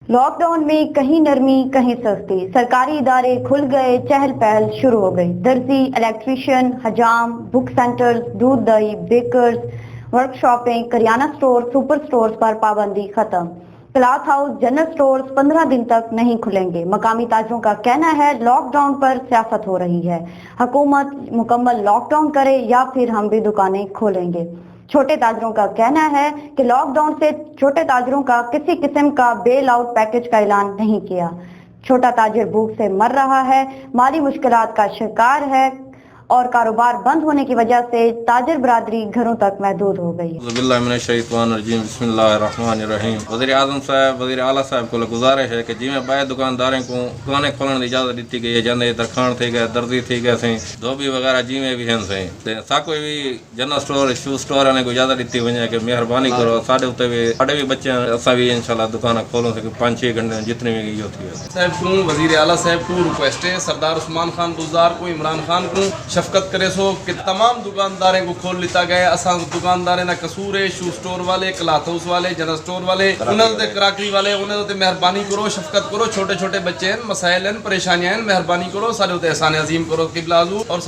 Lock down میں کہیں نرمی کہیں سستی، سرکاری ادارے کھل گئے، چہل پہل شروع ہو گئی۔ درزی، الیکٹریشن، حجام، بک سنٹرز، دودھ دہی، بیکرز، ورکشاپیں، کریانہ سٹور، سٹورز پر پابندی ختم۔ کلاتھ ہاؤس، جنرل سٹورز 15 دن تک نہیں کھلیں گے۔ مقامی تاجروں کا کہنا ہے لاک ڈاؤن پر سیاست ہو رہی ہے، حکومت مکمل لاک ڈاؤن کرے یا پھر ہم بھی دکانیں کھولیں گے۔ چھوٹے تاجروں کا کہنا ہے کہ لاک ڈاؤن سے چھوٹے تاجروں کا کسی قسم کا بیل آؤٹ پیکج کا اعلان نہیں کیا۔ چھوٹا تاجر بھوک سے مر رہا ہے، مالی مشکلات کا شکار ہے اور کاروبار بند ہونے کی وجہ سے تاجر برادری گھروں تک محدود ہو گئی۔ اعوذ باللہ من الشیطان الرجیم، بسم اللہ الرحمن الرحیم۔ وزیر اعظم صاحب، وزیر اعلیٰ صاحب کو گزارش ہے کہ جی میں باہر دکانداروں کو دکانیں کھولنے کی اجازت دیتی گئی ہے، جاندے درخان تھی گئے، درزی تھی گئے سیں، دھوبی وغیرہ جی میں بھی ہیں سیں، ساکو بھی جنرل سٹور، شو سٹور نے کو اجازت دیتی وجہ کہ مہربانی کرو ساڈے اتنے بھی ساڈے بھی بچے ہیں، اساں بھی انشاءاللہ دکانیں کھولوں سے 5-6 گھنٹے جتنے بھی گئی ہوتی ہے۔ صاحب کو وزیر اعلیٰ صاحب کو ریکویسٹ ہے، سردار عثمان خان گلزار کو، عمران خان کو شفقت کرے سو کہ تمام دکانداروں کو کھول لیتا گیا۔ اساں دکانداروں کا قصور ہے، شو سٹور والے، کلاتھ ہاؤس والے، جنرل سٹور والے، انہوں نے کراکری والے، انہوں نے مہربانی کرو، شفقت کرو، چھوٹے چھوٹے بچے ہیں، مسائل ہیں، پریشانیاں ہیں، مہربانی کرو، سارے احسان عظیم کرو قبلہ حضور۔ اور